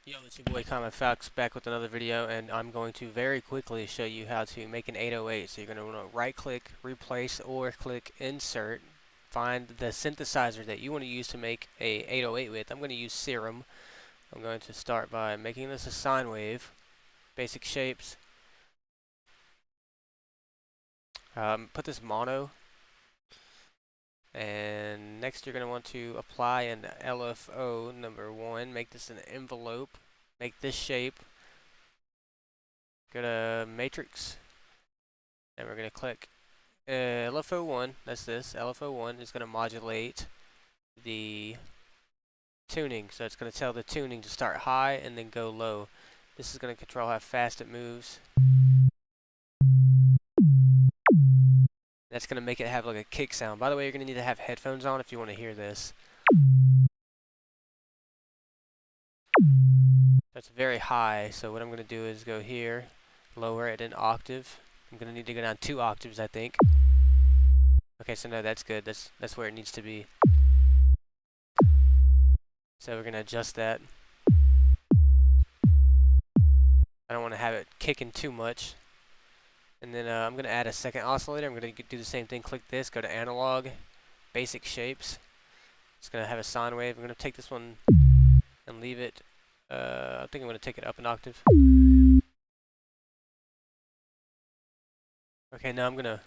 Yo, it's your boy KymaFaux back with another video, and I'm going to very quickly show you how to make an 808. So you're going to want to right click, replace, or click insert. Find the synthesizer that you want to use to make a 808 with. I'm going to use Serum. I'm going to start by making this a sine wave, basic shapes. Put this mono, and next you're going to want to apply an LFO number 1. Make this an envelope. Make this shape. Go to matrix, and we're going to click LFO1. That's this. LFO1 is going to modulate the tuning, so it's going to tell the tuning to start high and then go low. This is going to control how fast it moves. That's going to make it have like a kick sound. By the way, you're going to need to have headphones on if you want to hear this. That's very high, so what I'm going to do is go here, lower it an octave. I'm going to need to go down 2 octaves, I think. Okay, so no, that's good. That's where it needs to be. So we're going to adjust that. I don't want to have it kicking too much. And then I'm going to add a second oscillator. I'm going to do the same thing. Click this, go to analog, basic shapes. It's going to have a sine wave. I'm going to take this one and leave it. I think I'm going to take it up an octave. Okay, now I'm going to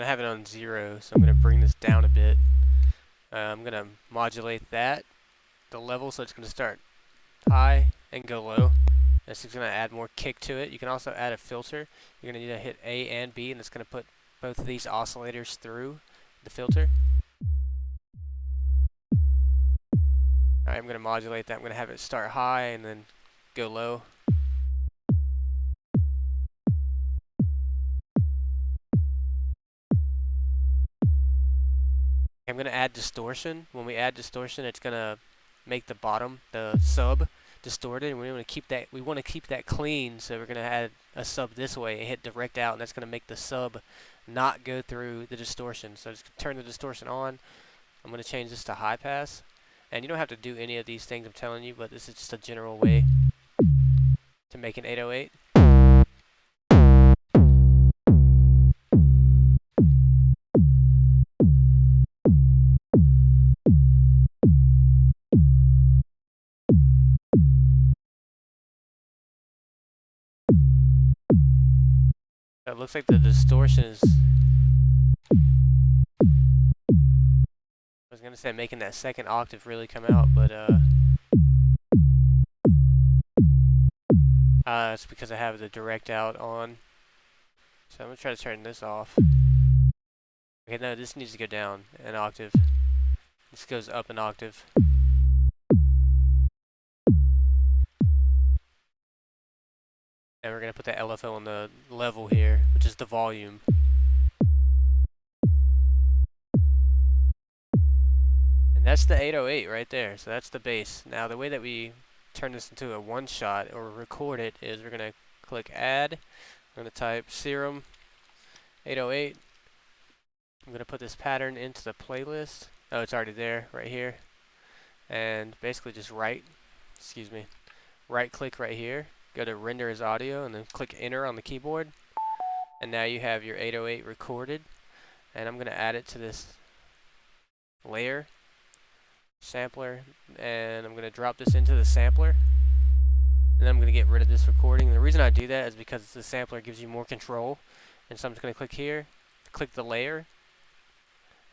have it on 0, so I'm going to bring this down a bit. I'm going to modulate that, the level, so it's going to start high and go low. This is going to add more kick to it. You can also add a filter. You're going to need to hit A and B, and it's going to put both of these oscillators through the filter. Alright, I'm going to modulate that. I'm going to have it start high and then go low. I'm going to add distortion. When we add distortion, it's going to make the bottom, the sub, distorted, and we want to keep that clean, so we're going to add a sub this way and hit direct out, and that's going to make the sub not go through the distortion. So just turn the distortion on. I'm going to change this to high pass, and you don't have to do any of these things I'm telling you, but this is just a general way to make an 808. It looks like the distortion is, I was going to say making that second octave really come out, but it's because I have the direct out on. So I'm going to try to turn this off. Okay, no, this needs to go down an octave. This goes up an octave. And we're going to put the LFO on the level here, which is the volume. And that's the 808 right there. So that's the bass. Now the way that we turn this into a one-shot or record it is we're going to click add. I'm going to type Serum 808. I'm going to put this pattern into the playlist. Oh, it's already there right here. And basically just right click right here. Go to render as audio and then click enter on the keyboard. And now you have your 808 recorded. And I'm going to add it to this layer, sampler, and I'm going to drop this into the sampler. And then I'm going to get rid of this recording. And the reason I do that is because the sampler gives you more control. And so I'm just going to click here, click the layer.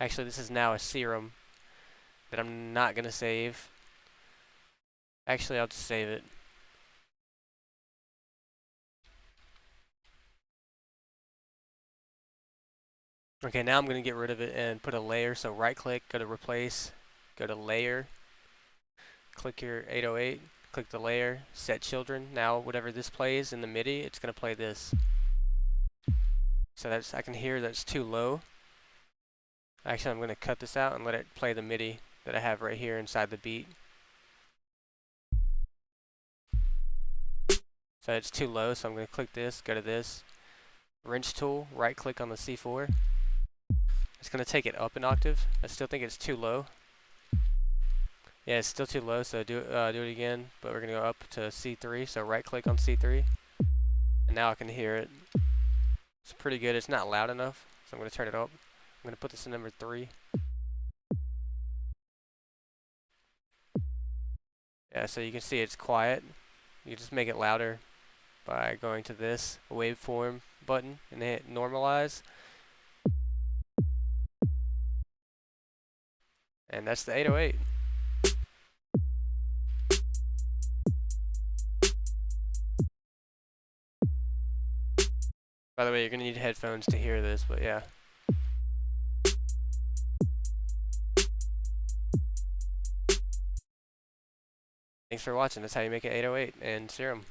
Actually, this is now a Serum that I'm not going to save. Actually, I'll just save it. Okay, now I'm going to get rid of it and put a layer. So right click, go to replace, go to layer, click your 808, click the layer, set children. Now whatever this plays in the MIDI, it's going to play this. So that's, I can hear that's too low. Actually, I'm going to cut this out and let it play the MIDI that I have right here inside the beat. So it's too low, so I'm going to click this, go to this, wrench tool, right click on the C4. It's going to take it up an octave. I still think it's too low. Yeah, it's still too low, so do it again, but we're going to go up to C3, so right click on C3, and now I can hear it. It's pretty good. It's not loud enough, so I'm going to turn it up. I'm going to put this in number 3. Yeah, so you can see it's quiet. You just make it louder by going to this waveform button and hit normalize. And that's the 808. By the way, you're going to need headphones to hear this, but yeah. Thanks for watching. That's how you make an 808 and Serum.